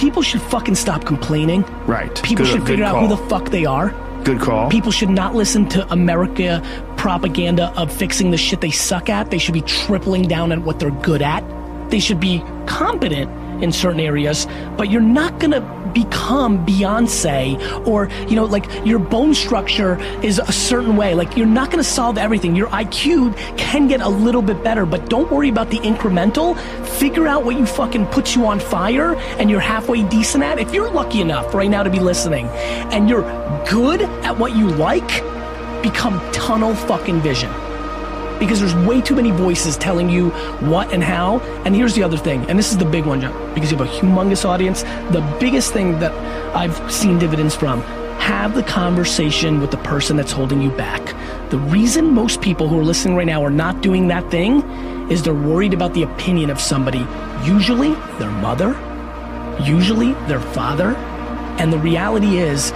people should fucking stop complaining. Right. People should figure out who the fuck they are. Good call. People should not listen to America propaganda of fixing the shit they suck at. They should be tripling down on what they're good at. They should be competent in certain areas, but you're not gonna become Beyonce or, you know, like your bone structure is a certain way. Like you're not gonna solve everything. Your IQ can get a little bit better, but don't worry about the incremental. Figure out what you fucking puts you on fire and you're halfway decent at. If you're lucky enough right now to be listening and you're good at what you like, become tunnel fucking vision. Because there's way too many voices telling you what and how. And here's the other thing, and this is the big one, John, because you have a humongous audience. The biggest thing that I've seen dividends from, have the conversation with the person that's holding you back. The reason most people who are listening right now are not doing that thing is they're worried about the opinion of somebody, usually their mother, usually their father. And the reality is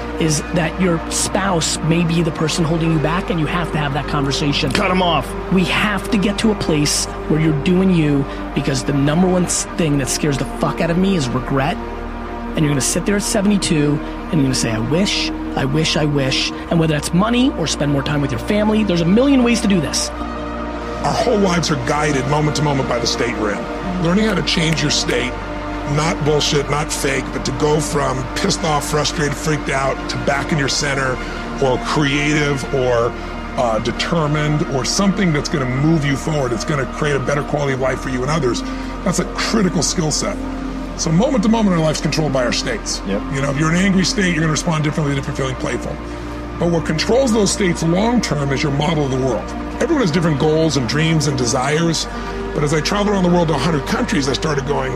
that your spouse may be the person holding you back, and you have to have that conversation. Cut them off. We have to get to a place where you're doing you, because the number one thing that scares the fuck out of me is regret. And you're gonna sit there at 72 and you're gonna say, I wish, I wish, I wish. And whether that's money or spend more time with your family, there's a million ways to do this. Our whole lives are guided moment to moment by the state we're in. Learning how to change your state, not bullshit, not fake, but to go from pissed off, frustrated, freaked out to back in your center, or creative, or determined, or something that's going to move you forward. It's going to create a better quality of life for you and others. That's a critical skill set. So moment to moment, our life's controlled by our states. Yep. You know, if you're in an angry state, you're going to respond differently if you're feeling playful. But what controls those states long term is your model of the world. Everyone has different goals and dreams and desires. But as I traveled around the world to 100 countries, I started going,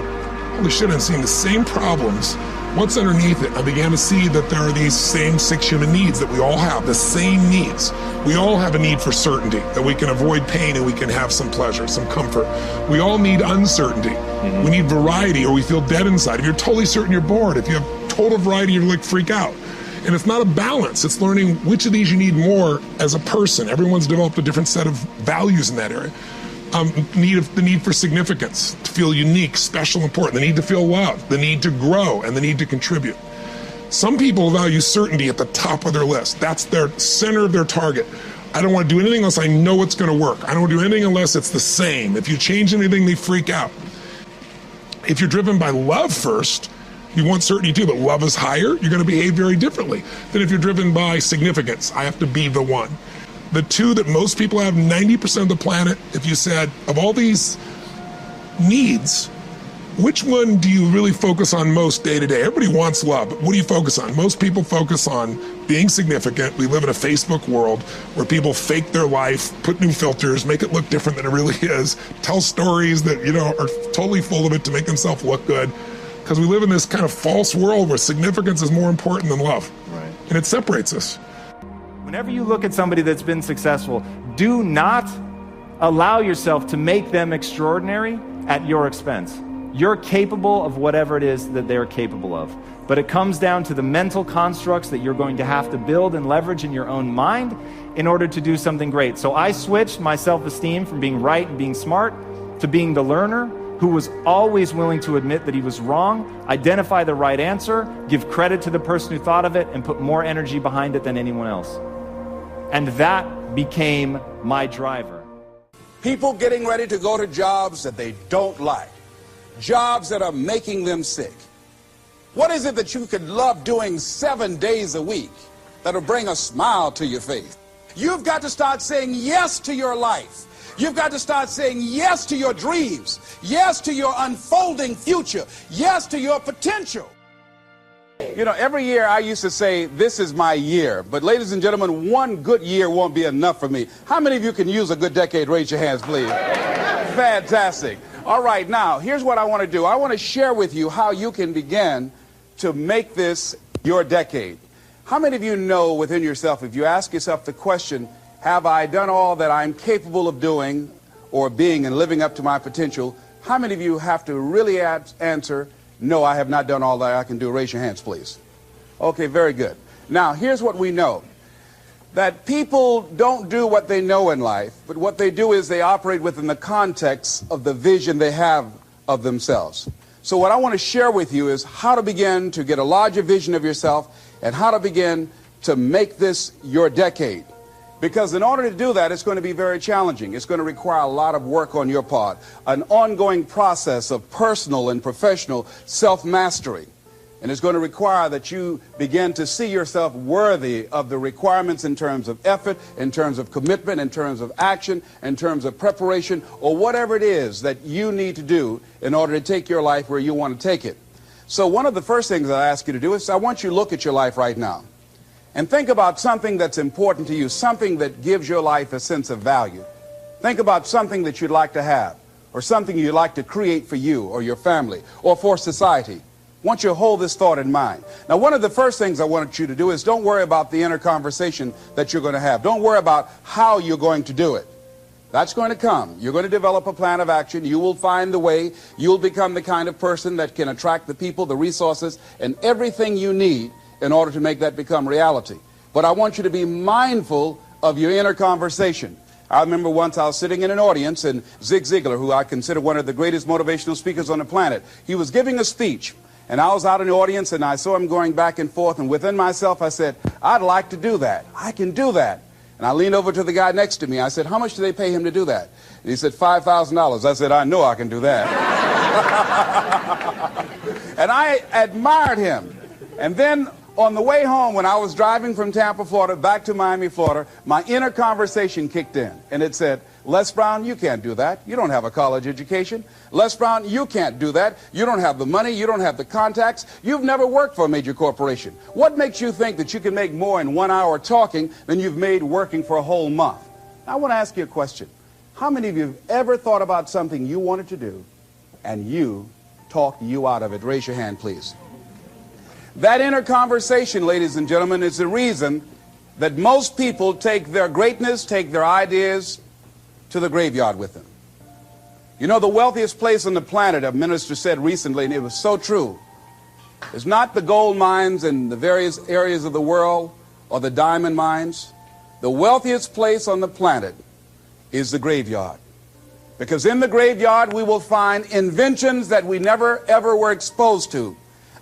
holy shit, I'm seeing the same problems. What's underneath it? I began to see that there are these same 6 human needs that we all have, the same needs. We all have a need for certainty, that we can avoid pain and we can have some pleasure, some comfort. We all need uncertainty. Mm-hmm. We need variety, or we feel dead inside. If you're totally certain, you're bored. If you have total variety, you're like freak out. And it's not a balance. It's learning which of these you need more as a person. Everyone's developed a different set of values in that area. The need for significance, to feel unique, special, important, the need to feel loved, the need to grow, and the need to contribute. Some people value certainty at the top of their list. That's their center of their target. I don't want to do anything unless I know it's going to work. I don't want to do anything unless it's the same. If you change anything, they freak out. If you're driven by love first, you want certainty too, but love is higher, you're going to behave very differently than if you're driven by significance. I have to be the one. The two that most people have, 90% of the planet, if you said, of all these needs, which one do you really focus on most day to day? Everybody wants love, but what do you focus on? Most people focus on being significant. We live in a Facebook world where people fake their life, put new filters, make it look different than it really is, tell stories that, you know, are totally full of it to make themselves look good. Because we live in this kind of false world where significance is more important than love. Right. And it separates us. Whenever you look at somebody that's been successful, do not allow yourself to make them extraordinary at your expense. You're capable of whatever it is that they're capable of. But it comes down to the mental constructs that you're going to have to build and leverage in your own mind in order to do something great. So I switched my self-esteem from being right and being smart to being the learner who was always willing to admit that he was wrong, identify the right answer, give credit to the person who thought of it, and put more energy behind it than anyone else. And that became my driver. People getting ready to go to jobs that they don't like, jobs that are making them sick. What is it that you could love doing 7 days a week that'll bring a smile to your face? You've got to start saying yes to your life. You've got to start saying yes to your dreams, yes to your unfolding future, yes to your potential. You know, every year I used to say, this is my year. But ladies and gentlemen, one good year won't be enough for me. How many of you can use a good decade? Raise your hands, please. Fantastic. All right, now, here's what I want to do. I want to share with you how you can begin to make this your decade. How many of you know within yourself, if you ask yourself the question, have I done all that I'm capable of doing or being and living up to my potential? How many of you have to really answer, no, I have not done all that I can do? Raise your hands, please. Okay, very good. Now, here's what we know. That people don't do what they know in life, but what they do is they operate within the context of the vision they have of themselves. So what I want to share with you is how to begin to get a larger vision of yourself and how to begin to make this your decade. Because in order to do that, it's going to be very challenging. It's going to require a lot of work on your part, an ongoing process of personal and professional self-mastery. And it's going to require that you begin to see yourself worthy of the requirements in terms of effort, in terms of commitment, in terms of action, in terms of preparation, or whatever it is that you need to do in order to take your life where you want to take it. So one of the first things I ask you to do is I want you to look at your life right now and think about something that's important to you, something that gives your life a sense of value. Think about something that you'd like to have, or something you'd like to create for you or your family or for society. I want you to hold this thought in mind. Now, one of the first things I want you to do is don't worry about the inner conversation that you're going to have. Don't worry about how you're going to do it. That's going to come. You're going to develop a plan of action. You will find the way. You'll become the kind of person that can attract the people, the resources, and everything you need in order to make that become reality. But I want you to be mindful of your inner conversation. I remember once I was sitting in an audience, and Zig Ziglar, who I consider one of the greatest motivational speakers on the planet, he was giving a speech. And I was out in the audience, and I saw him going back and forth, and within myself I said, I'd like to do that. I can do that. And I leaned over to the guy next to me. I said, how much do they pay him to do that? And he said, $5,000. I said, I know I can do that. And I admired him. And then on the way home, when I was driving from Tampa, Florida, back to Miami, Florida, my inner conversation kicked in. And it said, Les Brown, you can't do that. You don't have a college education. Les Brown, you can't do that. You don't have the money. You don't have the contacts. You've never worked for a major corporation. What makes you think that you can make more in 1 hour talking than you've made working for a whole month? Now, I want to ask you a question. How many of you have ever thought about something you wanted to do and you talked you out of it? Raise your hand, please. That inner conversation, ladies and gentlemen, is the reason that most people take their greatness, take their ideas to the graveyard with them. You know, the wealthiest place on the planet, a minister said recently, and it was so true, is not the gold mines in the various areas of the world or the diamond mines. The wealthiest place on the planet is the graveyard. Because in the graveyard we will find inventions that we never ever were exposed to.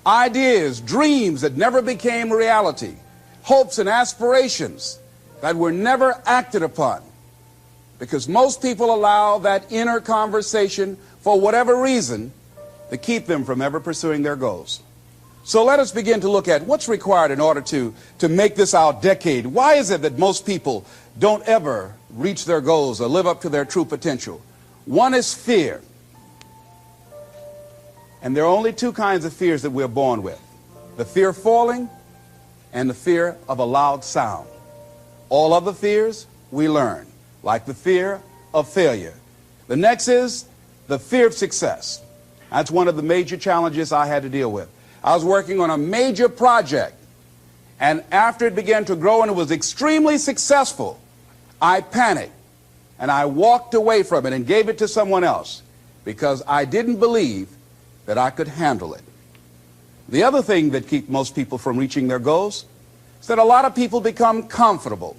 Ideas, dreams that never became reality, hopes and aspirations that were never acted upon. Because most people allow that inner conversation, for whatever reason, to keep them from ever pursuing their goals. So let us begin to look at what's required in order to make this our decade. Why is it that most people don't ever reach their goals or live up to their true potential? One is fear. And there are only two kinds of fears that we're born with. The fear of falling and the fear of a loud sound. All other fears we learn, like the fear of failure. The next is the fear of success. That's one of the major challenges I had to deal with. I was working on a major project, and after it began to grow and it was extremely successful, I panicked and I walked away from it and gave it to someone else because I didn't believe that I could handle it. The other thing that keeps most people from reaching their goals is that a lot of people become comfortable.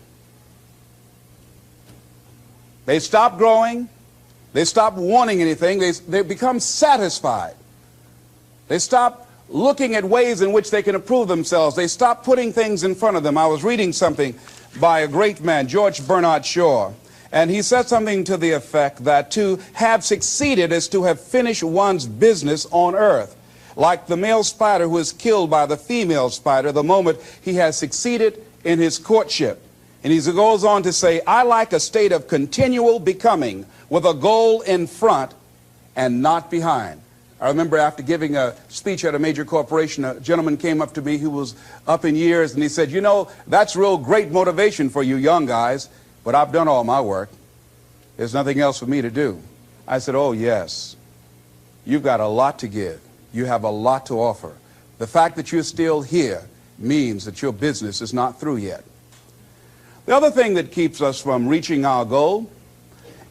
They stop growing. They stop wanting anything. They become satisfied. They stop looking at ways in which they can improve themselves. They stop putting things in front of them. I was reading something by a great man, George Bernard Shaw, and he said something to the effect that to have succeeded is to have finished one's business on earth, like the male spider who is killed by the female spider the moment he has succeeded in his courtship. And he goes on to say, I like a state of continual becoming with a goal in front and not behind. I remember after giving a speech at a major corporation, a gentleman came up to me who was up in years, and he said, you know, that's real great motivation for you young guys, but I've done all my work. There's nothing else for me to do. I said, oh, yes. You've got a lot to give. You have a lot to offer. The fact that you're still here means that your business is not through yet. The other thing that keeps us from reaching our goal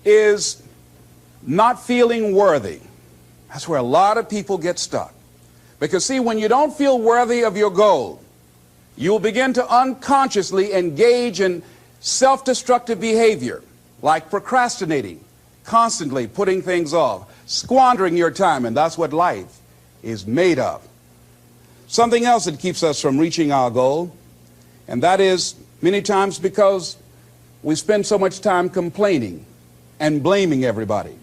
is not feeling worthy. That's where a lot of people get stuck. Because, see, when you don't feel worthy of your goal, you'll begin to unconsciously engage in self-destructive behavior, like procrastinating, constantly putting things off, squandering your time, and that's what life is made of. Something else that keeps us from reaching our goal, and that is many times because we spend so much time complaining and blaming everybody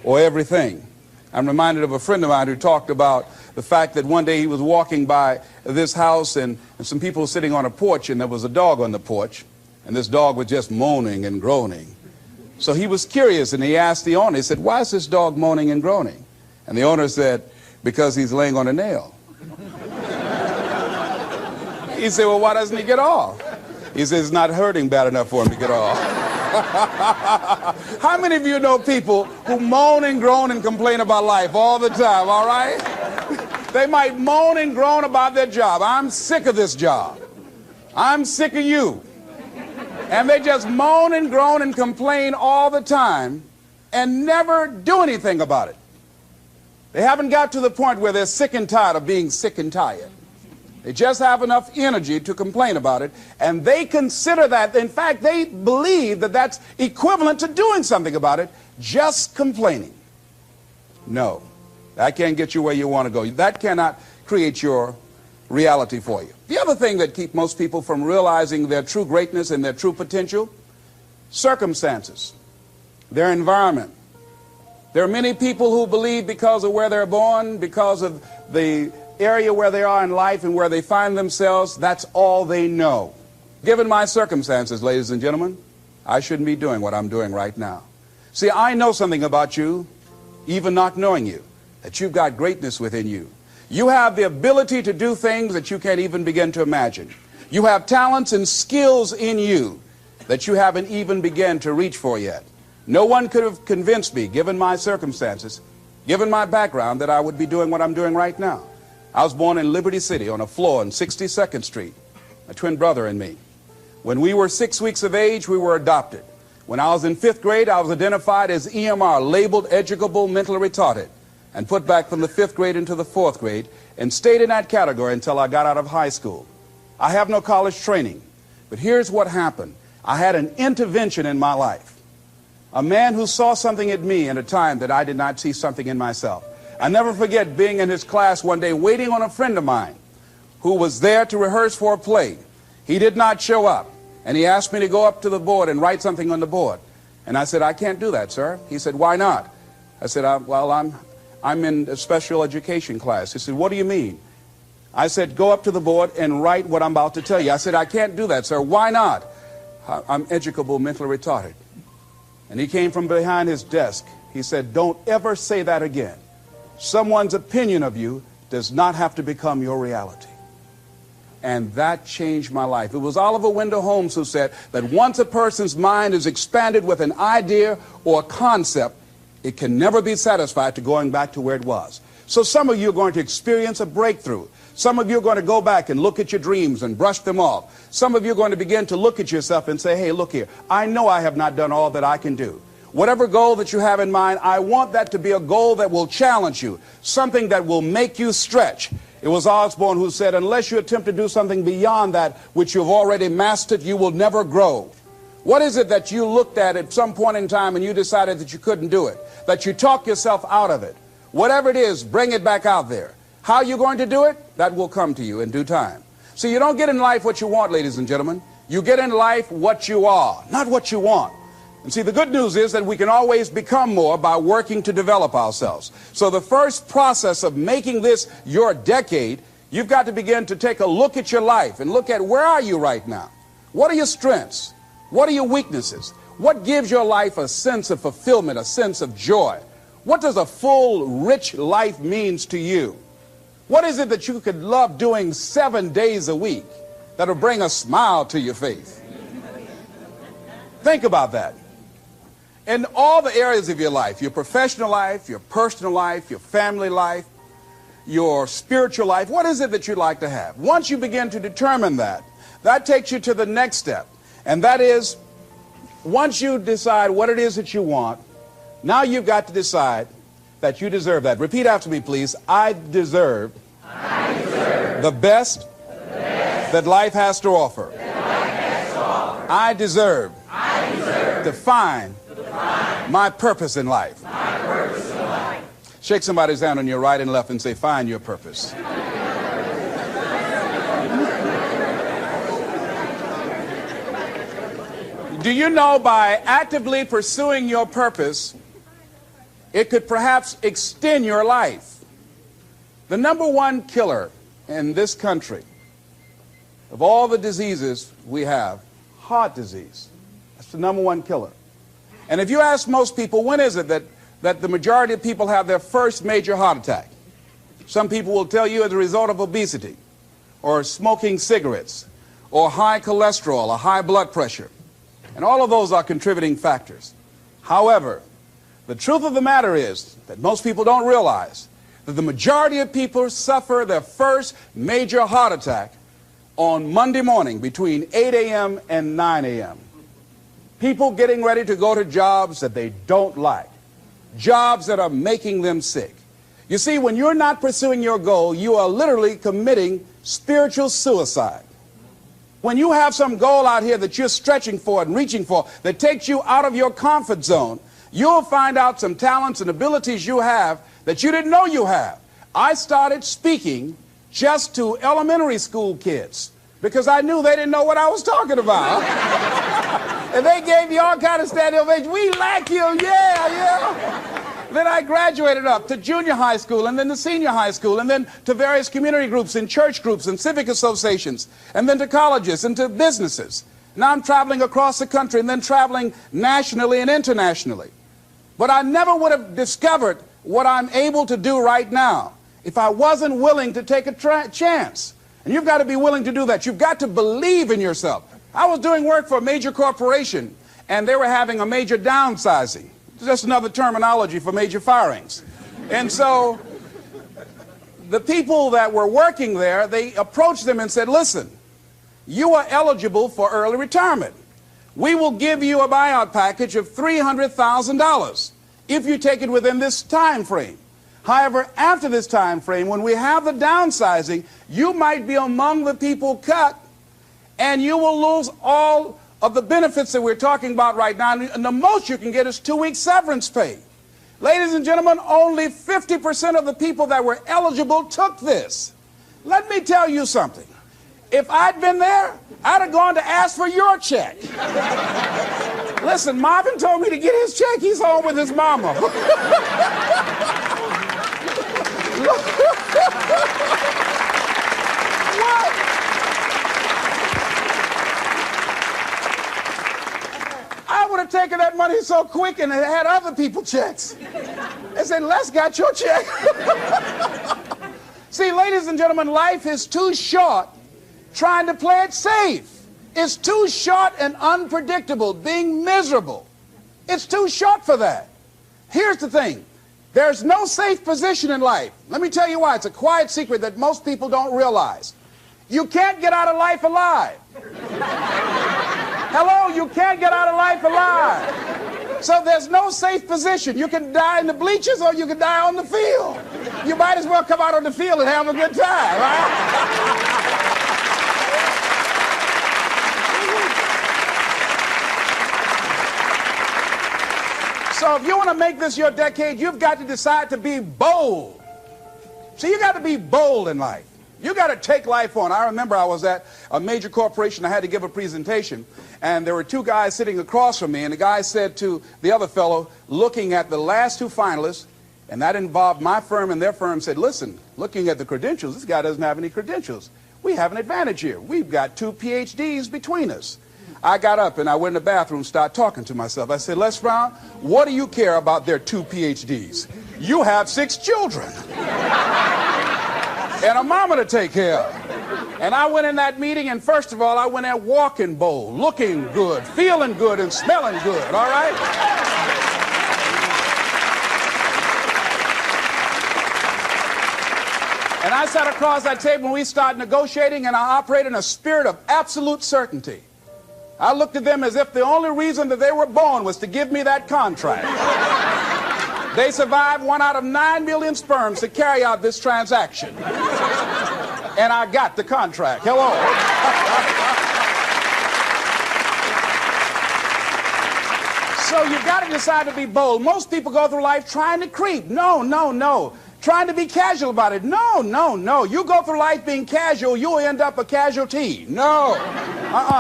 or everything. I'm reminded of a friend of mine who talked about the fact that one day he was walking by this house and some people were sitting on a porch, and there was a dog on the porch, and this dog was just moaning and groaning. So he was curious, and he asked the owner, he said, "Why is this dog moaning and groaning?" And the owner said, "Because he's laying on a nail." He said, "Well, why doesn't he get off?" He says, "It's not hurting bad enough for him to get off." How many of you know people who moan and groan and complain about life all the time, all right? They might moan and groan about their job. "I'm sick of this job. I'm sick of you." And they just moan and groan and complain all the time and never do anything about it. They haven't got to the point where they're sick and tired of being sick and tired. They just have enough energy to complain about it, and they consider that, in fact, they believe that that's equivalent to doing something about it, just complaining. No, that can't get you where you want to go. That cannot create your reality for you. The other thing that keeps most people from realizing their true greatness and their true potential, circumstances, their environment. There are many people who believe because of where they're born, because of the area where they are in life and where they find themselves, that's all they know. Given my circumstances, ladies and gentlemen, I shouldn't be doing what I'm doing right now. See, I know something about you, even not knowing you, that you've got greatness within you. You have the ability to do things that you can't even begin to imagine. You have talents and skills in you that you haven't even begun to reach for yet. No one could have convinced me, given my circumstances, given my background, that I would be doing what I'm doing right now. I was born in Liberty City on a floor on 62nd Street, a twin brother and me. When we were 6 weeks of age, we were adopted. When I was in 5th grade, I was identified as EMR, labeled educable mentally retarded, and put back from the 5th grade into the 4th grade and stayed in that category until I got out of high school. I have no college training, but here's what happened. I had an intervention in my life. A man who saw something in me at a time that I did not see something in myself. I never forget being in his class one day waiting on a friend of mine who was there to rehearse for a play. He did not show up, and he asked me to go up to the board and write something on the board. And I said, "I can't do that, sir." He said, "Why not?" I said, "Well, I'm in a special education class." He said, "What do you mean?" I said, "Go up to the board and write what I'm about to tell you." I said, "I can't do that, sir." "Why not?" "I'm educable mentally retarded." And he came from behind his desk. He said, "Don't ever say that again. Someone's opinion of you does not have to become your reality." And that changed my life. It was Oliver Wendell Holmes who said that once a person's mind is expanded with an idea or a concept, it can never be satisfied to going back to where it was. So some of you are going to experience a breakthrough. Some of you are going to go back and look at your dreams and brush them off. Some of you are going to begin to look at yourself and say, "Hey, look here, I know I have not done all that I can do." Whatever goal that you have in mind, I want that to be a goal that will challenge you, something that will make you stretch. It was Osborne who said, unless you attempt to do something beyond that which you've already mastered, you will never grow. What is it that you looked at some point in time and you decided that you couldn't do it, that you talked yourself out of it? Whatever it is, bring it back out there. How you're going to do it, that will come to you in due time. So you don't get in life what you want, ladies and gentlemen. You get in life what you are, not what you want. And see, the good news is that we can always become more by working to develop ourselves. So the first process of making this your decade, you've got to begin to take a look at your life and look at where are you right now? What are your strengths? What are your weaknesses? What gives your life a sense of fulfillment, a sense of joy? What does a full, rich life means to you? What is it that you could love doing 7 days a week that'll bring a smile to your face? Think about that. In all the areas of your life, your professional life, your personal life, your family life, your spiritual life, what is it that you'd like to have? Once you begin to determine that, that takes you to the next step. And that is, once you decide what it is that you want, now you've got to decide that you deserve that. Repeat after me, please. I deserve the best that life has to offer. I deserve to find my purpose in life. Shake somebody's hand on your right and left and say, find your purpose. Do you know by actively pursuing your purpose, it could perhaps extend your life? The number one killer in this country of all the diseases we have, heart disease. That's the number one killer. And if you ask most people, when is it that the majority of people have their first major heart attack? Some people will tell you as a result of obesity, or smoking cigarettes, or high cholesterol, or high blood pressure. And all of those are contributing factors. However, the truth of the matter is that most people don't realize that the majority of people suffer their first major heart attack on Monday morning between 8 a.m. and 9 a.m. People getting ready to go to jobs that they don't like, jobs that are making them sick. You see, when you're not pursuing your goal, you are literally committing spiritual suicide. When you have some goal out here that you're stretching for and reaching for that takes you out of your comfort zone, you'll find out some talents and abilities you have that you didn't know you have. I started speaking just to elementary school kids because I knew they didn't know what I was talking about. And they gave me all kind of standing ovation. We like you, yeah. Then I graduated up to junior high school and then to senior high school and then to various community groups and church groups and civic associations and then to colleges and to businesses. Now I'm traveling across the country and then traveling nationally and internationally. But I never would have discovered what I'm able to do right now if I wasn't willing to take a chance. And you've got to be willing to do that. You've got to believe in yourself. I was doing work for a major corporation and they were having a major downsizing. It's just another terminology for major firings. And so the people that were working there, they approached them and said, listen, you are eligible for early retirement. We will give you a buyout package of $300,000 if you take it within this time frame. However, after this time frame, when we have the downsizing, you might be among the people cut and you will lose all of the benefits that we're talking about right now, and the most you can get is 2 weeks severance pay. Ladies and gentlemen, only 50% of the people that were eligible took this. Let me tell you something. If I'd been there, I'd have gone to ask for your check. Listen, Marvin told me to get his check. He's home with his mama. What? I would have taken that money so quick and had other people checks. They said, Les got your check. See, ladies and gentlemen, life is too short trying to play it safe. It's too short and unpredictable, being miserable. It's too short for that. Here's the thing. There's no safe position in life. Let me tell you why. It's a quiet secret that most people don't realize. You can't get out of life alive. Hello, you can't get out of life alive. So there's no safe position. You can die in the bleachers or you can die on the field. You might as well come out on the field and have a good time, right? So if you want to make this your decade, you've got to decide to be bold. So you got to be bold in life. You got to take life on. I remember I was at a major corporation. I had to give a presentation, and there were two guys sitting across from me, and the guy said to the other fellow, looking at the last two finalists, and that involved my firm and their firm, said, listen, looking at the credentials, this guy doesn't have any credentials. We have an advantage here. We've got 2 PhDs between us. I got up and I went in the bathroom and started talking to myself. I said, Les Brown, what do you care about their 2 PhDs? You have 6 children and a mama to take care of. And I went in that meeting, and first of all, I went there walking bold, looking good, feeling good, and smelling good, all right? And I sat across that table and we started negotiating, and I operated in a spirit of absolute certainty. I looked at them as if the only reason that they were born was to give me that contract. They survived 1 out of 9 million sperms to carry out this transaction. And I got the contract. Hello. So you've got to decide to be bold. Most people go through life trying to creep. No, no, no. Trying to be casual about it. No, no, no. You go through life being casual, you'll end up a casualty. No.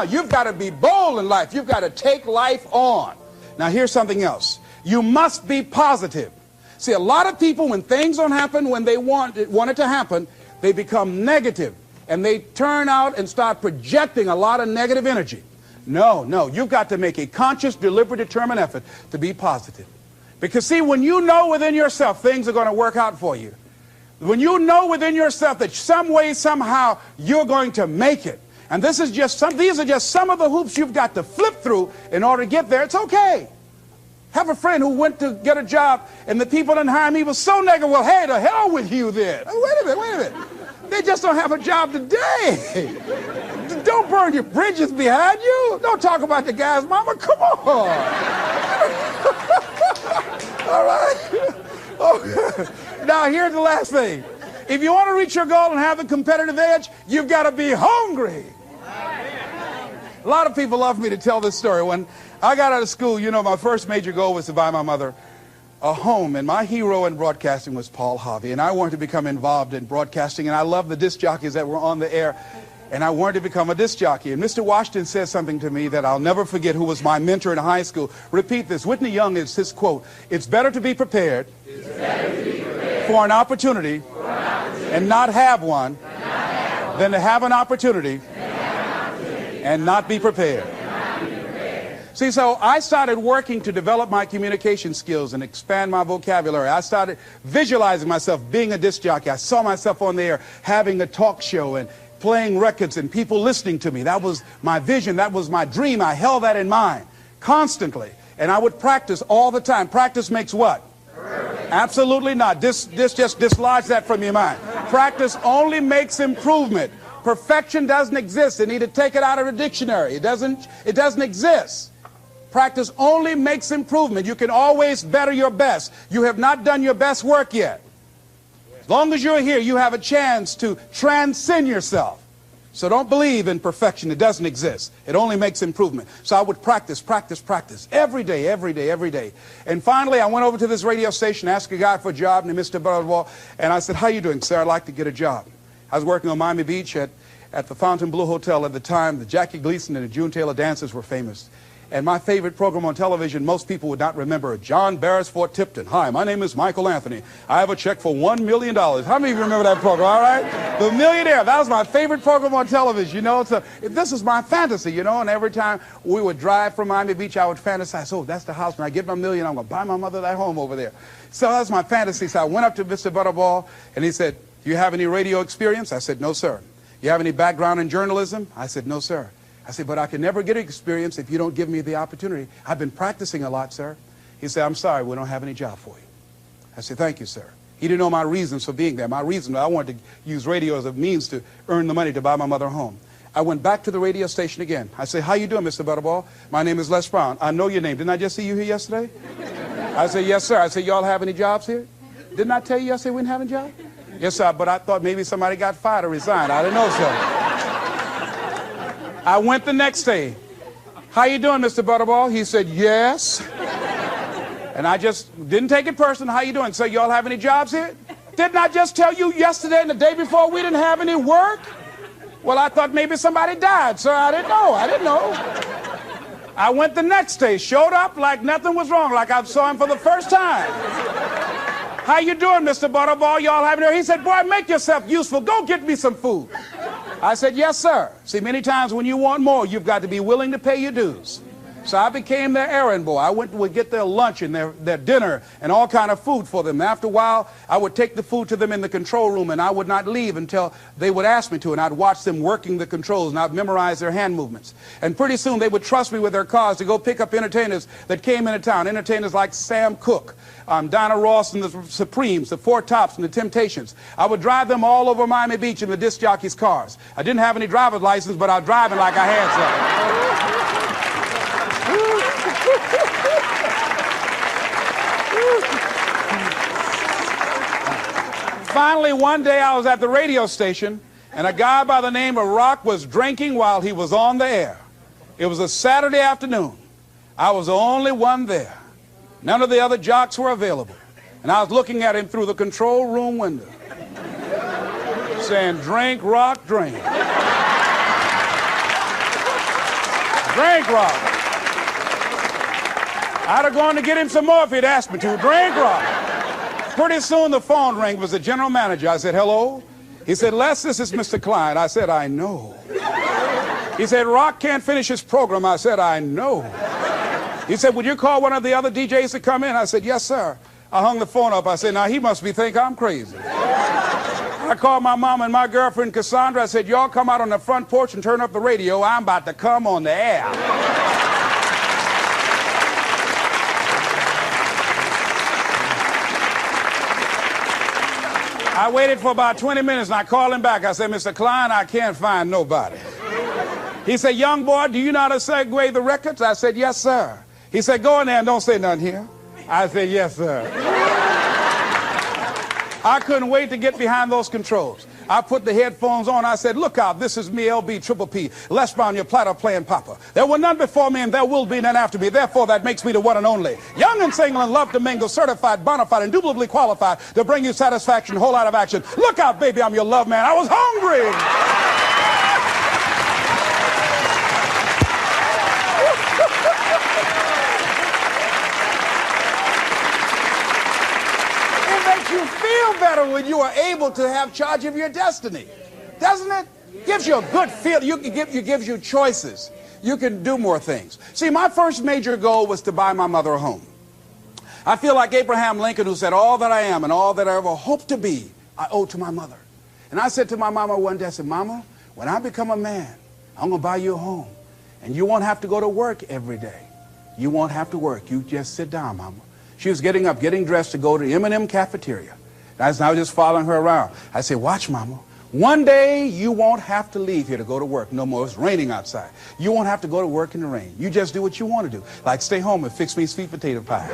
You've got to be bold in life. You've got to take life on. Now here's something else. You must be positive. See, a lot of people, when things don't happen when they want it to happen, they become negative. And they turn out and start projecting a lot of negative energy. No, no. You've got to make a conscious, deliberate, determined effort to be positive. Because, see, when you know within yourself things are going to work out for you, when you know within yourself that some way, somehow, you're going to make it, and these are just some of the hoops you've got to flip through in order to get there, it's okay. Have a friend who went to get a job, and the people didn't hire him. He was so negative. Well, hey, to hell with you then. Wait a minute. They just don't have a job today. Don't burn your bridges behind you. Don't talk about the guy's mama. Come on. All right. Okay. Now, here's the last thing. If you want to reach your goal and have a competitive edge, you've got to be hungry. A lot of people love me to tell this story. When I got out of school, you know, my first major goal was to buy my mother a home, and my hero in broadcasting was Paul Harvey, and I wanted to become involved in broadcasting, and I loved the disc jockeys that were on the air, and I wanted to become a disc jockey. And Mr. Washington said something to me that I'll never forget, who was my mentor in high school. Repeat this. Whitney Young is his quote. It's better to be prepared, for an opportunity, and not have one, than to have an opportunity and not be prepared. See, so I started working to develop my communication skills and expand my vocabulary. I started visualizing myself being a disc jockey. I saw myself on the air having a talk show and playing records and people listening to me. That was my vision. That was my dream. I held that in mind constantly. And I would practice all the time. Practice makes what? Perfect. Absolutely not. Just dislodge that from your mind. Practice only makes improvement. Perfection doesn't exist. They need to take it out of the dictionary. It doesn't exist. Practice only makes improvement. You can always better your best. You have not done your best work yet. As long as you're here, you have a chance to transcend yourself. So don't believe in perfection. It doesn't exist. It only makes improvement. So I would practice every day. And finally, I went over to this radio station, asked a guy for a job named Mr. Butterball, and I said, how you doing, sir? I'd like to get a job. I was working on Miami Beach at the Fontainebleau Hotel at the time. The Jackie Gleason and the June Taylor dances were famous. And my favorite program on television, most people would not remember, John Beresford Tipton. Hi, my name is Michael Anthony. I have a check for $1 million. How many of you remember that program, all right? The Millionaire, that was my favorite program on television, you know. So this is my fantasy, you know, and every time we would drive from Miami Beach, I would fantasize, oh, that's the house. When I get my million, I'm going to buy my mother that home over there. So that's my fantasy. So I went up to Mr. Butterball, and he said, do you have any radio experience? I said, no, sir. You have any background in journalism? I said, no, sir. I said, but I can never get experience if you don't give me the opportunity. I've been practicing a lot, sir. He said, I'm sorry, we don't have any job for you. I said, thank you, sir. He didn't know my reasons for being there. My reason, I wanted to use radio as a means to earn the money to buy my mother a home. I went back to the radio station again. I said, how you doing, Mr. Butterball? My name is Les Brown. I know your name. Didn't I just see you here yesterday? I said, yes, sir. I said, y'all have any jobs here? Didn't I tell you yesterday we didn't have a job? Yes, sir, but I thought maybe somebody got fired or resigned. I didn't know, sir. I went the next day. How you doing, Mr. Butterball? He said, yes. And I just didn't take it personal. How you doing? So y'all have any jobs here? Didn't I just tell you yesterday and the day before we didn't have any work? Well, I thought maybe somebody died, sir. I didn't know. I went the next day, showed up like nothing was wrong, like I saw him for the first time. How you doing, Mr. Butterball? Y'all have any? He said, boy, make yourself useful. Go get me some food. I said, yes, sir. See, many times when you want more, you've got to be willing to pay your dues. So I became their errand boy. I would get their lunch and their dinner and all kind of food for them. After a while, I would take the food to them in the control room, and I would not leave until they would ask me to, and I'd watch them working the controls, and I'd memorize their hand movements. And pretty soon, they would trust me with their cars to go pick up entertainers that came into town, entertainers like Sam Cooke, Dinah Ross and the Supremes, the Four Tops and the Temptations. I would drive them all over Miami Beach in the disc jockeys' cars. I didn't have any driver's license, but I was driving like I had some. Finally, one day I was at the radio station, and a guy by the name of Rock was drinking while he was on the air. It was a Saturday afternoon. I was the only one there. None of the other jocks were available. And I was looking at him through the control room window, saying, drink, rock, drink. Drink, rock. I'd have gone to get him some more if he'd asked me to. Drink, rock. Pretty soon the phone rang. It was the general manager. I said, hello? He said, Les, this is Mr. Klein. I said, I know. He said, Rock can't finish his program. I said, I know. He said, would you call one of the other DJs to come in? I said, yes, sir. I hung the phone up. I said, now he must think I'm crazy. I called my mom and my girlfriend Cassandra. I said, y'all come out on the front porch and turn up the radio. I'm about to come on the air. I waited for about 20 minutes and I called him back. I said, Mr. Klein, I can't find nobody. He said, young boy, do you know how to segue the records? I said, yes, sir. He said, go in there and don't say nothing here. I said, yes, sir. I couldn't wait to get behind those controls. I put the headphones on. I said, look out, this is me, LB, Triple P, Les Brown, your platter playing Papa. There were none before me and there will be none after me. Therefore, that makes me the one and only. Young and single and love to mingle, certified, bona fide, indubitably qualified to bring you satisfaction, whole lot of action. Look out, baby, I'm your love man. I was hungry. You feel better when you are able to have charge of your destiny, doesn't it? Gives you a good feel. Gives you choices. You can do more things. See, my first major goal was to buy my mother a home. I feel like Abraham Lincoln, who said, all that I am and all that I ever hope to be, I owe to my mother. And I said to my mama one day, I said, Mama, when I become a man, I'm going to buy you a home. And you won't have to go to work every day. You won't have to work. You just sit down, Mama. She was getting up, getting dressed to go to the M&M cafeteria. I was just following her around. I said, watch, Mama. One day you won't have to leave here to go to work no more. It's raining outside. You won't have to go to work in the rain. You just do what you want to do. Like stay home and fix me sweet potato pie.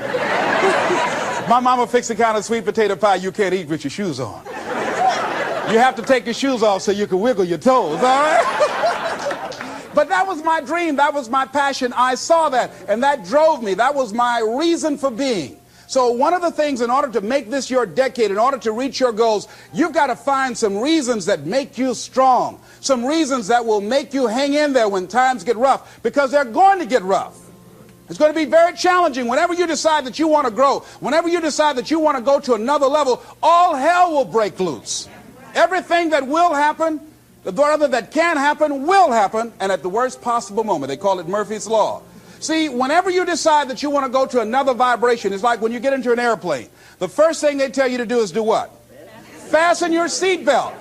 My mama fixed the kind of sweet potato pie you can't eat with your shoes on. You have to take your shoes off so you can wiggle your toes, all right? But that was my dream. That was my passion. I saw that, and that drove me. That was my reason for being. So one of the things, in order to make this your decade, in order to reach your goals, you've got to find some reasons that make you strong, some reasons that will make you hang in there when times get rough, because they're going to get rough. It's going to be very challenging. Whenever you decide that you want to grow, whenever you decide that you want to go to another level, all hell will break loose. Everything that will happen, rather that can happen, will happen, and at the worst possible moment. They call it Murphy's Law. See, whenever you decide that you want to go to another vibration, it's like when you get into an airplane. The first thing they tell you to do is do what? Fasten your seatbelt.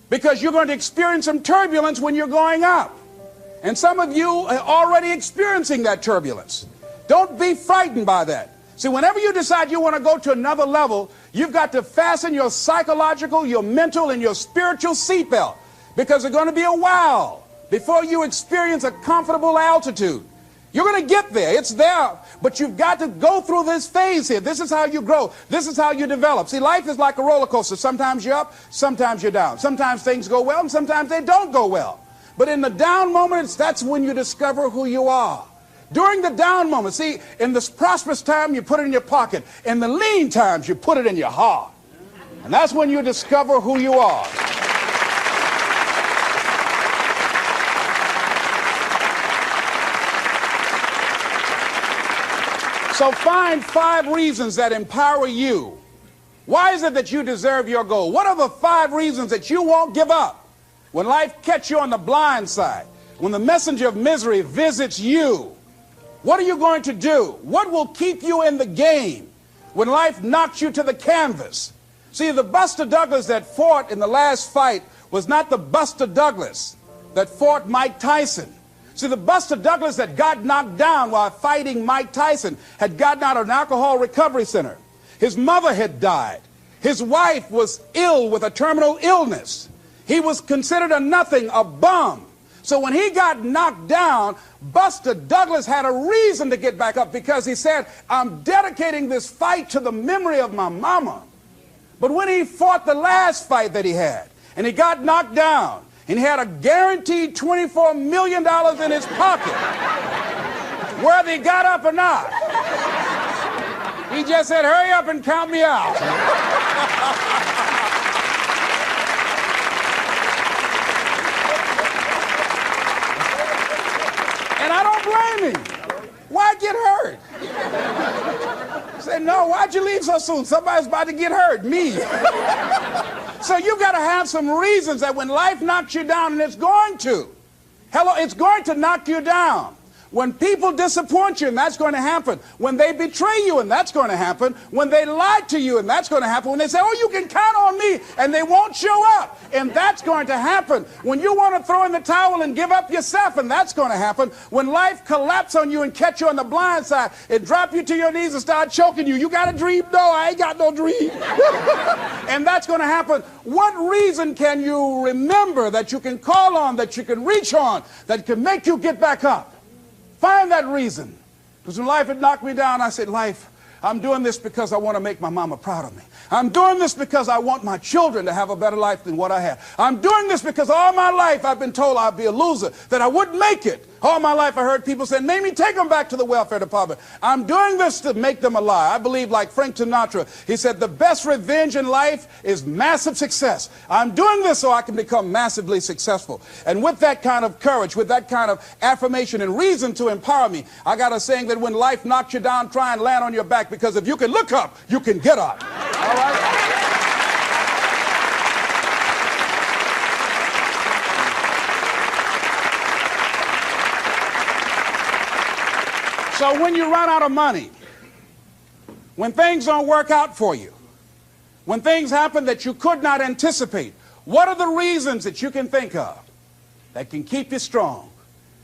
Because you're going to experience some turbulence when you're going up. And some of you are already experiencing that turbulence. Don't be frightened by that. See, whenever you decide you want to go to another level, you've got to fasten your psychological, your mental, and your spiritual seatbelt. Because it's going to be a while before you experience a comfortable altitude. You're going to get there. It's there. But you've got to go through this phase here. This is how you grow. This is how you develop. See, life is like a roller coaster. Sometimes you're up, sometimes you're down. Sometimes things go well, and sometimes they don't go well. But in the down moments, that's when you discover who you are. During the down moments, see, in this prosperous time, you put it in your pocket. In the lean times, you put it in your heart. And that's when you discover who you are. So find 5 reasons that empower you. Why is it that you deserve your goal? What are the 5 reasons that you won't give up when life catches you on the blind side? When the messenger of misery visits you? What are you going to do? What will keep you in the game when life knocks you to the canvas? See, the Buster Douglas that fought in the last fight was not the Buster Douglas that fought Mike Tyson. See, the Buster Douglas that got knocked down while fighting Mike Tyson had gotten out of an alcohol recovery center. His mother had died. His wife was ill with a terminal illness. He was considered a nothing, a bum. So when he got knocked down, Buster Douglas had a reason to get back up, because he said, I'm dedicating this fight to the memory of my mama. But when he fought the last fight that he had, and he got knocked down, and he had a guaranteed $24 million in his pocket, whether he got up or not. He just said, hurry up and count me out. And I don't blame him. Why get hurt? I said, no, why'd you leave so soon? Somebody's about to get hurt, me. So you got to have some reasons that when life knocks you down, and it's going to. Hello, it's going to knock you down. When people disappoint you, and that's going to happen. When they betray you, and that's going to happen. When they lie to you, and that's going to happen. When they say, oh, you can count on me, and they won't show up, and that's going to happen. When you want to throw in the towel and give up yourself, and that's going to happen. When life collapses on you and catch you on the blind side, and drop you to your knees and start choking you. You got a dream? No, I ain't got no dream. And that's going to happen. What reason can you remember that you can call on, that you can reach on, that can make you get back up? Find that reason. Because when life had knocked me down, I said, life, I'm doing this because I want to make my mama proud of me. I'm doing this because I want my children to have a better life than what I had. I'm doing this because all my life I've been told I'd be a loser, that I wouldn't make it. All my life I heard people say, Mamie, take them back to the welfare department. I'm doing this to make them alive. I believe, like Frank Sinatra, he said, the best revenge in life is massive success. I'm doing this so I can become massively successful. And with that kind of courage, with that kind of affirmation and reason to empower me, I got a saying that when life knocks you down, try and land on your back, because if you can look up, you can get up. All right? So when you run out of money, when things don't work out for you, when things happen that you could not anticipate, what are the reasons that you can think of that can keep you strong,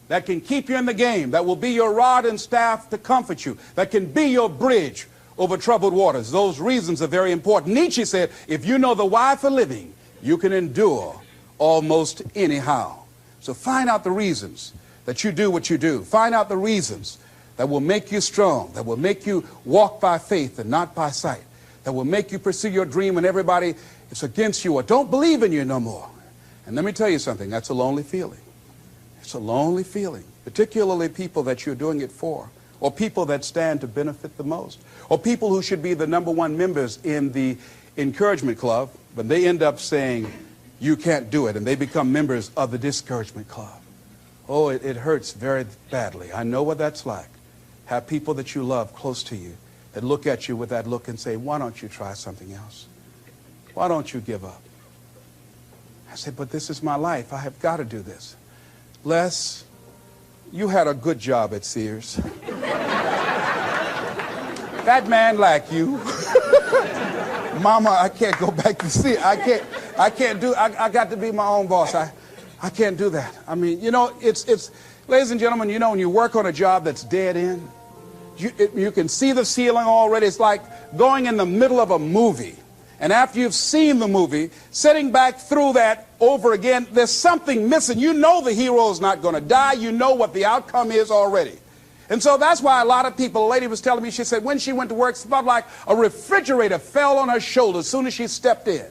that can keep you in the game, that will be your rod and staff to comfort you, that can be your bridge over troubled waters? Those reasons are very important. Nietzsche said, if you know the why for living, you can endure almost anyhow. So find out the reasons that you do what you do. Find out the reasons that will make you strong, that will make you walk by faith and not by sight, that will make you pursue your dream when everybody is against you or don't believe in you no more. And let me tell you something, that's a lonely feeling. It's a lonely feeling, particularly people that you're doing it for, or people that stand to benefit the most, or people who should be the #1 members in the encouragement club, but they end up saying, you can't do it, and they become members of the discouragement club. Oh, it hurts very badly. I know what that's like. Have people that you love close to you that look at you with that look and say, why don't you try something else? Why don't you give up? I said, but this is my life. I have got to do this. Les, you had a good job at Sears. That man like you. Mama, I can't go back to Sears. I got to be my own boss. I can't do that. I mean, you know, it's ladies and gentlemen, you know, when you work on a job that's dead end, you can see the ceiling already. It's like going in the middle of a movie. And after you've seen the movie, sitting back through that over again, there's something missing. You know the hero's not going to die. You know what the outcome is already. And so that's why a lot of people, a lady was telling me, she said when she went to work, it felt like a refrigerator fell on her shoulder as soon as she stepped in.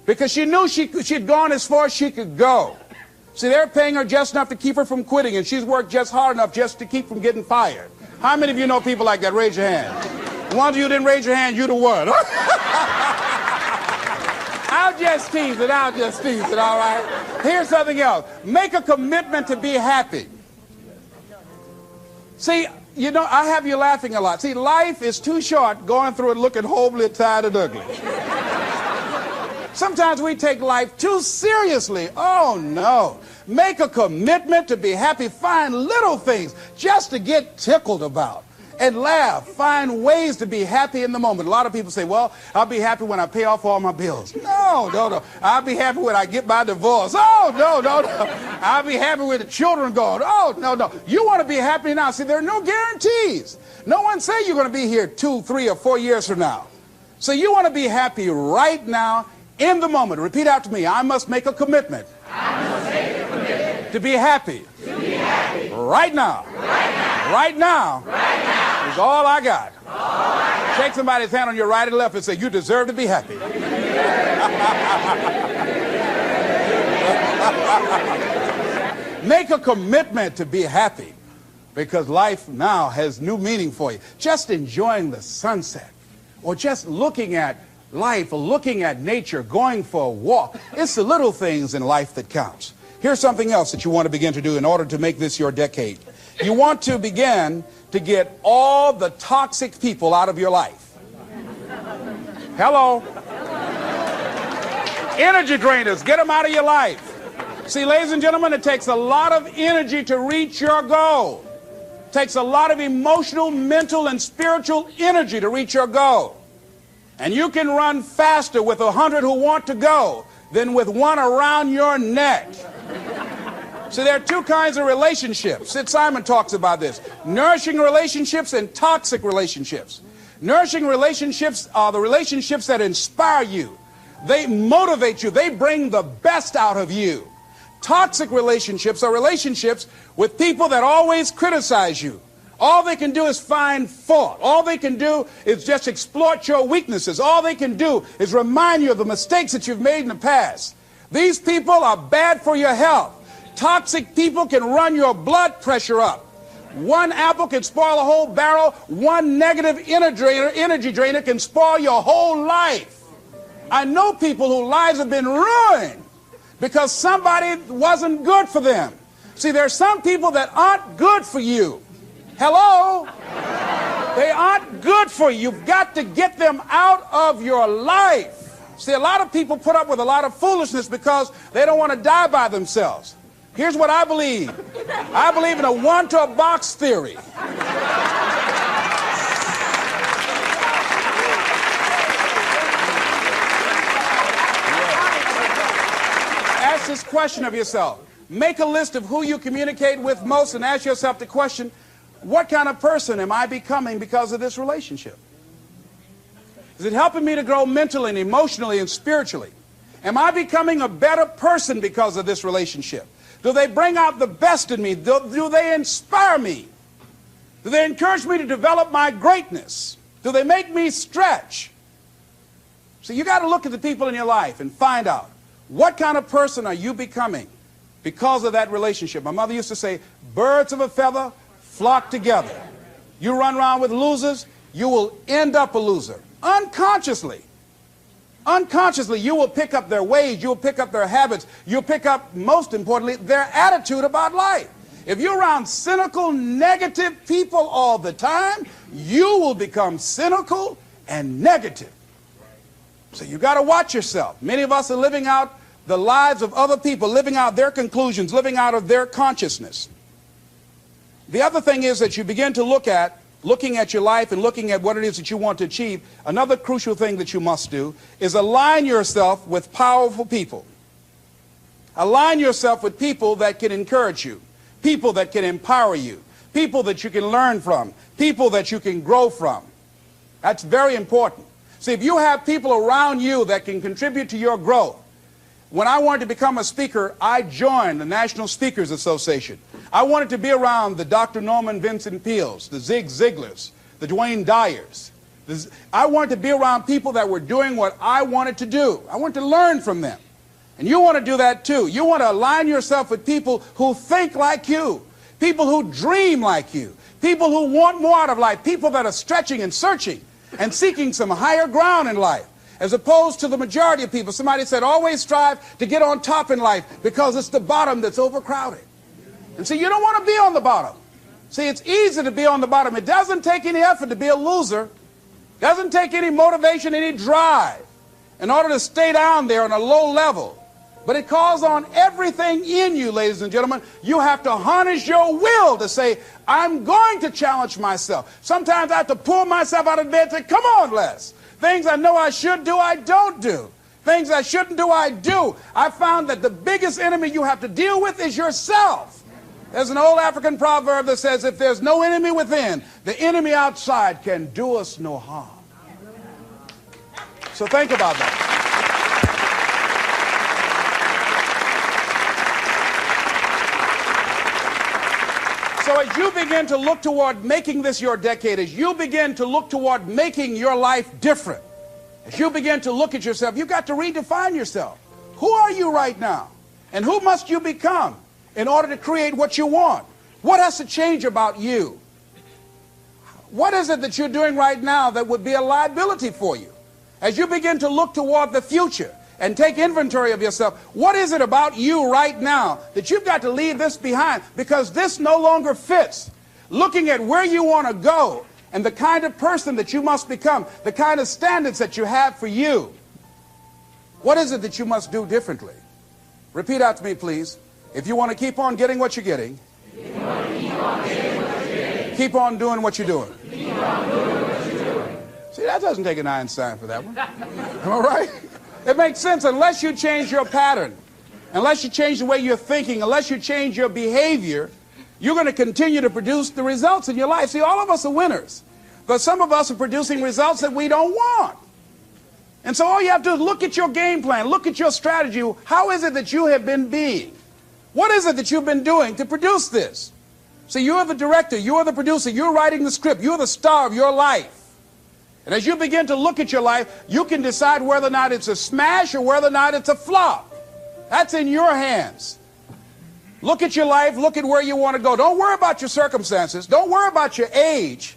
Because she knew she'd gone as far as she could go. See, they're paying her just enough to keep her from quitting, and she's worked just hard enough just to keep from getting fired. How many of you know people like that? Raise your hand. The ones of you who didn't raise your hand, you the one. I'll just tease it, all right? Here's something else. Make a commitment to be happy. See, you know, I have you laughing a lot. See, life is too short going through it looking homely, tired, and ugly. Sometimes we take life too seriously. Oh, no. Make a commitment to be happy. Find little things just to get tickled about and laugh. Find ways to be happy in the moment. A lot of people say, well, I'll be happy when I pay off all my bills. No. I'll be happy when I get my divorce. Oh, no. I'll be happy with the children gone. Oh, no. You want to be happy now. See, there are no guarantees. No one say you're going to be here 2, 3, or 4 years from now. So you want to be happy right now. In the moment. Repeat after me. I must make a commitment. To be happy. Right now. Right now. Is all I got. Shake somebody's hand on your right and left and say, you deserve to be happy. Make a commitment to be happy. because life now has new meaning for you. Just enjoying the sunset, or just looking at life, or looking at nature, going for a walk. It's the little things in life that counts. Here's something else that you want to begin to do in order to make this your decade. You want to begin to get all the toxic people out of your life. Hello? Energy drainers, get them out of your life. See, ladies and gentlemen, it takes a lot of energy to reach your goal. It takes a lot of emotional, mental, and spiritual energy to reach your goal. And you can run faster with 100 who want to go than with one around your neck. So there are two kinds of relationships. Sid Simon talks about this. Nourishing relationships and toxic relationships. Nourishing relationships are the relationships that inspire you. They motivate you. They bring the best out of you. Toxic relationships are relationships with people that always criticize you. All they can do is find fault. All they can do is just exploit your weaknesses. All they can do is remind you of the mistakes that you've made in the past. These people are bad for your health. Toxic people can run your blood pressure up. One apple can spoil a whole barrel. One negative energy drainer can spoil your whole life. I know people whose lives have been ruined because somebody wasn't good for them. See, there are some people that aren't good for you. Hello? They aren't good for you. You've got to get them out of your life. See, a lot of people put up with a lot of foolishness because they don't want to die by themselves. Here's what I believe. I believe in a one-to-a-box theory. Ask this question of yourself. Make a list of who you communicate with most and ask yourself the question, what kind of person am I becoming because of this relationship? Is it helping me to grow mentally and emotionally and spiritually? Am I becoming a better person because of this relationship? Do they bring out the best in me? Do they inspire me? Do they encourage me to develop my greatness? Do they make me stretch? So you got to look at the people in your life and find out what kind of person are you becoming because of that relationship. My mother used to say, birds of a feather flock together. You run around with losers, you will end up a loser. Unconsciously. Unconsciously, you will pick up their ways, you'll pick up their habits, you'll pick up, most importantly, their attitude about life. If you're around cynical, negative people all the time, you will become cynical and negative. So you got to watch yourself. Many of us are living out the lives of other people, living out their conclusions, living out of their consciousness. The other thing is that you begin to looking at your life and looking at what it is that you want to achieve, another crucial thing that you must do is align yourself with powerful people. Align yourself with people that can encourage you, people that can empower you, people that you can learn from, people that you can grow from. That's very important. See, if you have people around you that can contribute to your growth. When I wanted to become a speaker, I joined the National Speakers Association. I wanted to be around the Dr. Norman Vincent Peales, the Zig Ziglars, the Dwayne Dyers. I wanted to be around people that were doing what I wanted to do. I wanted to learn from them. And you want to do that too. You want to align yourself with people who think like you, people who dream like you, people who want more out of life, people that are stretching and searching and seeking some higher ground in life. As opposed to the majority of people. Somebody said, always strive to get on top in life because it's the bottom that's overcrowded. And so you don't want to be on the bottom. See, it's easy to be on the bottom. It doesn't take any effort to be a loser. It doesn't take any motivation, any drive in order to stay down there on a low level. But it calls on everything in you, ladies and gentlemen. You have to harness your will to say, I'm going to challenge myself. Sometimes I have to pull myself out of bed and say, come on, Les. Things I know I should do, I don't do. Things I shouldn't do, I do. I found that the biggest enemy you have to deal with is yourself. There's an old African proverb that says, if there's no enemy within, the enemy outside can do us no harm. So think about that. So as you begin to look toward making this your decade, as you begin to look toward making your life different, as you begin to look at yourself, you've got to redefine yourself. Who are you right now? And who must you become in order to create what you want? What has to change about you? What is it that you're doing right now that would be a liability for you? As you begin to look toward the future and take inventory of yourself, what is it about you right now that you've got to leave this behind because this no longer fits? Looking at where you want to go and the kind of person that you must become, the kind of standards that you have for you. What is it that you must do differently? Repeat out to me, please. If you want to keep on getting what you're getting, keep on doing what you're doing. See, that doesn't take an Einstein for that one. All right? It makes sense unless you change your pattern, unless you change the way you're thinking, unless you change your behavior, you're going to continue to produce the results in your life. See, all of us are winners, but some of us are producing results that we don't want. And so all you have to do is look at your game plan, look at your strategy. How is it that you have been being? What is it that you've been doing to produce this? See, you're the director, you're the producer, you're writing the script, you're the star of your life. And as you begin to look at your life, you can decide whether or not it's a smash or whether or not it's a flop. That's in your hands. Look at your life, look at where you want to go. Don't worry about your circumstances. Don't worry about your age.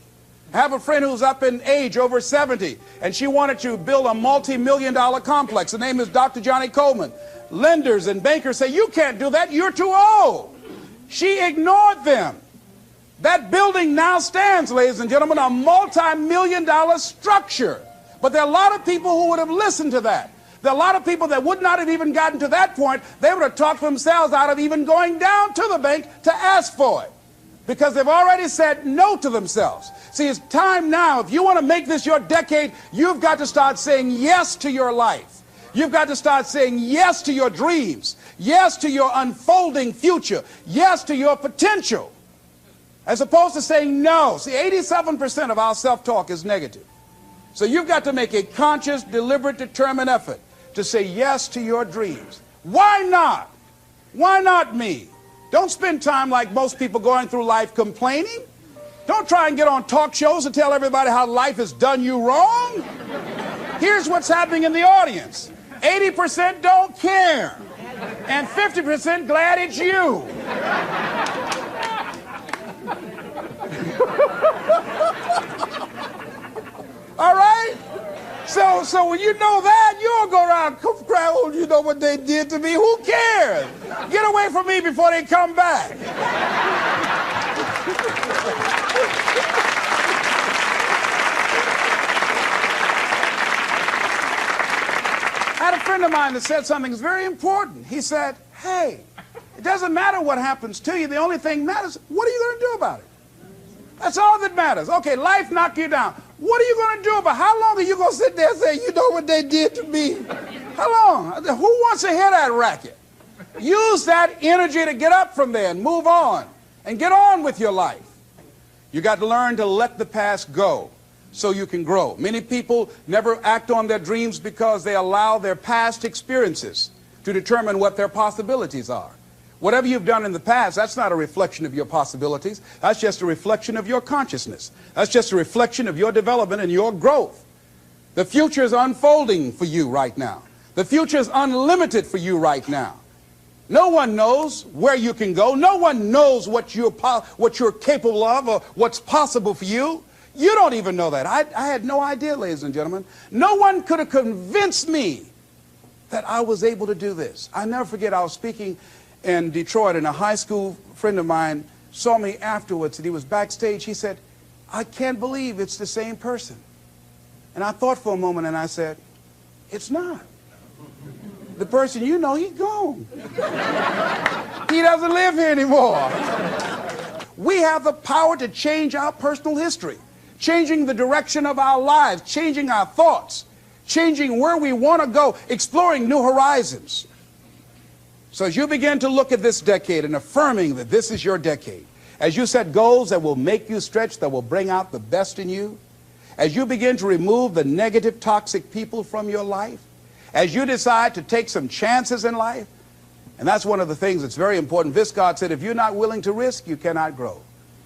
I have a friend who's up in age, over 70, and she wanted to build a multi-million-dollar complex. The name is Dr. Johnny Coleman. Lenders and bankers say, you can't do that, you're too old. She ignored them. That building now stands, ladies and gentlemen, a multi-million-dollar structure. But there are a lot of people who would have listened to that. There are a lot of people that would not have even gotten to that point. They would have talked themselves out of even going down to the bank to ask for it, because they've already said no to themselves. See, it's time now. If you want to make this your decade, you've got to start saying yes to your life. You've got to start saying yes to your dreams, yes to your unfolding future, yes to your potential, as opposed to saying no. See, 87% of our self-talk is negative. So you've got to make a conscious, deliberate, determined effort to say yes to your dreams. Why not? Why not me? Don't spend time like most people going through life complaining. Don't try and get on talk shows and tell everybody how life has done you wrong. Here's what's happening in the audience. 80% don't care, and 50% glad it's you. All right? So when you know that, you don't go around crying, oh, you know what they did to me? Who cares? Get away from me before they come back. I had a friend of mine that said something that's very important. He said, hey, it doesn't matter what happens to you. The only thing matters, what are you going to do about it? That's all that matters. Okay, life knocked you down. What are you going to do about it? How long are you going to sit there and say, you know what they did to me? How long? Who wants to hear that racket? Use that energy to get up from there and move on and get on with your life. You got to learn to let the past go so you can grow. Many people never act on their dreams because they allow their past experiences to determine what their possibilities are. Whatever you've done in the past, that's not a reflection of your possibilities. That's just a reflection of your consciousness. That's just a reflection of your development and your growth. The future is unfolding for you right now. The future is unlimited for you right now. No one knows where you can go. No one knows what you're capable of or what's possible for you. You don't even know that. I had no idea, ladies and gentlemen. No one could have convinced me that I was able to do this. I never forget, I was speaking in Detroit, and a high school friend of mine saw me afterwards, and he was backstage. He said, I can't believe it's the same person. And I thought for a moment, and I said, it's not. The person you know, he's gone. He doesn't live here anymore. We have the power to change our personal history, changing the direction of our lives, changing our thoughts, changing where we want to go, exploring new horizons. So as you begin to look at this decade and affirming that this is your decade, as you set goals that will make you stretch, that will bring out the best in you, as you begin to remove the negative, toxic people from your life, as you decide to take some chances in life, and that's one of the things that's very important. Viscard said, if you're not willing to risk, you cannot grow.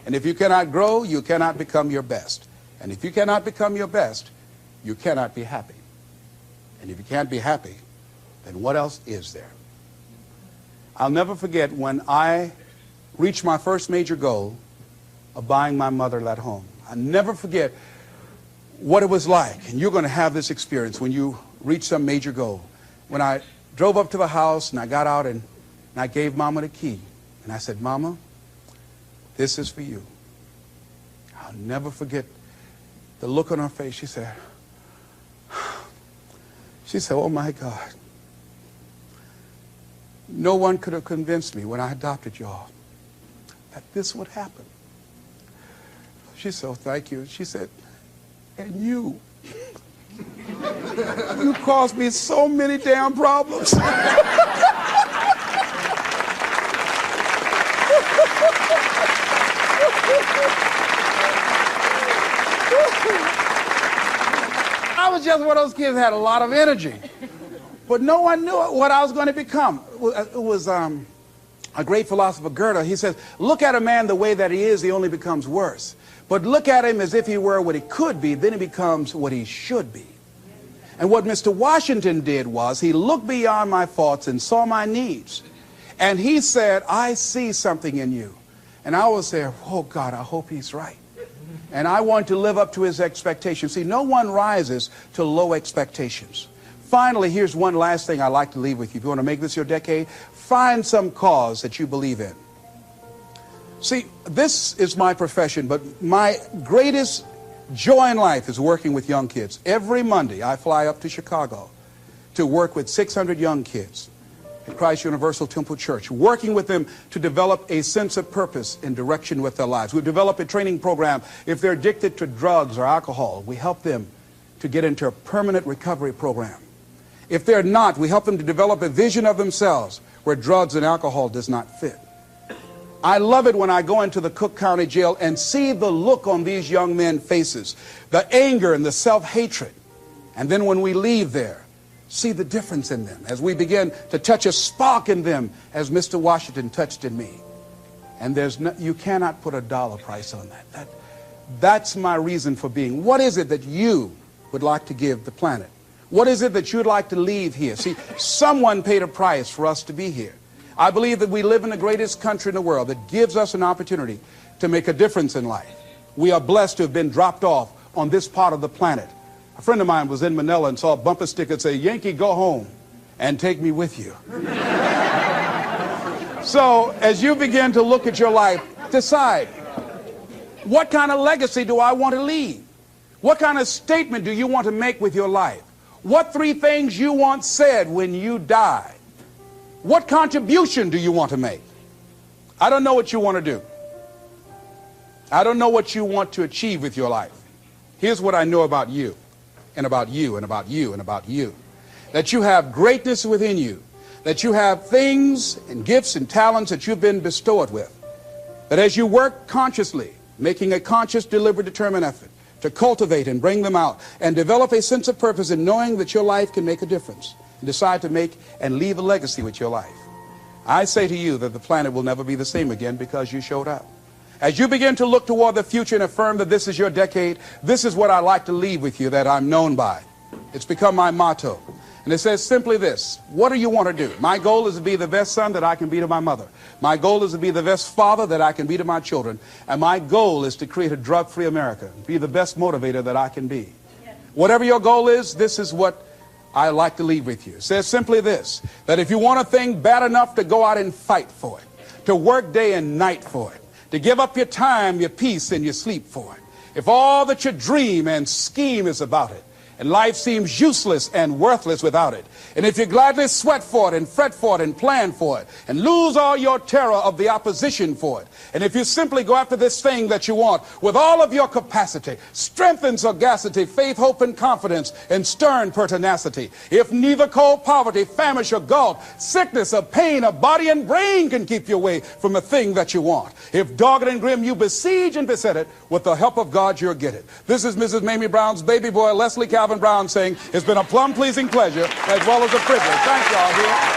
And if you cannot grow, you cannot become your best. And if you cannot become your best, you cannot be happy. And if you can't be happy, then what else is there? I'll never forget when I reach my first major goal of buying my mother that home. I never forget what it was like, and you're going to have this experience when you reach some major goal. When I drove up to the house and I got out and I gave Mama the key, and I said, Mama, this is for you. I'll never forget the look on her face. She said, oh my God, no one could have convinced me when I adopted y'all that this would happen. She said, oh, thank you. She said, and you caused me so many damn problems. I was just one of those kids that had a lot of energy. But no one knew what I was going to become. It was a great philosopher, Goethe. He says, look at a man the way that he is, he only becomes worse. But look at him as if he were what he could be, then he becomes what he should be. And what Mr. Washington did was he looked beyond my faults and saw my needs. And he said, I see something in you. And I was there, oh God, I hope he's right. And I want to live up to his expectations. See, no one rises to low expectations. Finally, here's one last thing I'd like to leave with you. If you want to make this your decade, find some cause that you believe in. See, this is my profession, but my greatest joy in life is working with young kids. Every Monday, I fly up to Chicago to work with 600 young kids at Christ Universal Temple Church, working with them to develop a sense of purpose and direction with their lives. We've developed a training program. If they're addicted to drugs or alcohol, we help them to get into a permanent recovery program. If they're not, we help them to develop a vision of themselves where drugs and alcohol does not fit. I love it when I go into the Cook County Jail and see the look on these young men's faces, the anger and the self-hatred. And then when we leave there, see the difference in them as we begin to touch a spark in them as Mr. Washington touched in me. And you cannot put a dollar price on that. That's my reason for being. What is it that you would like to give the planet? What is it that you'd like to leave here? See, someone paid a price for us to be here. I believe that we live in the greatest country in the world that gives us an opportunity to make a difference in life. We are blessed to have been dropped off on this part of the planet. A friend of mine was in Manila and saw a bumper sticker that said, Yankee, go home and take me with you. So as you begin to look at your life, decide, what kind of legacy do I want to leave? What kind of statement do you want to make with your life? What 3 things you want said when you die? What contribution do you want to make? I don't know what you want to do. I don't know what you want to achieve with your life. Here's what I know about you, and about you, and about you, and about you. That you have greatness within you. That you have things and gifts and talents that you've been bestowed with. That as you work consciously, making a conscious, deliberate, determined effort to cultivate and bring them out and develop a sense of purpose in knowing that your life can make a difference. And decide to make and leave a legacy with your life. I say to you that the planet will never be the same again because you showed up. As you begin to look toward the future and affirm that this is your decade, this is what I like to leave with you that I'm known by. It's become my motto. And it says simply this: what do you want to do? My goal is to be the best son that I can be to my mother. My goal is to be the best father that I can be to my children. And my goal is to create a drug-free America, be the best motivator that I can be. Whatever your goal is, this is what I like to leave with you. It says simply this, that if you want a thing bad enough to go out and fight for it, to work day and night for it, to give up your time, your peace, and your sleep for it, if all that you dream and scheme is about it, and life seems useless and worthless without it, and if you gladly sweat for it and fret for it and plan for it and lose all your terror of the opposition for it, and if you simply go after this thing that you want with all of your capacity, strength and sagacity, faith, hope, and confidence, and stern pertinacity, if neither cold poverty, famish, or gulf, sickness, or pain, of body and brain can keep you away from the thing that you want, if dogged and grim you besiege and beset it, with the help of God you'll get it. This is Mrs. Mamie Brown's baby boy, Leslie Calvin Brown, saying it's been a plumb pleasing pleasure as well as a privilege. Thank y'all here.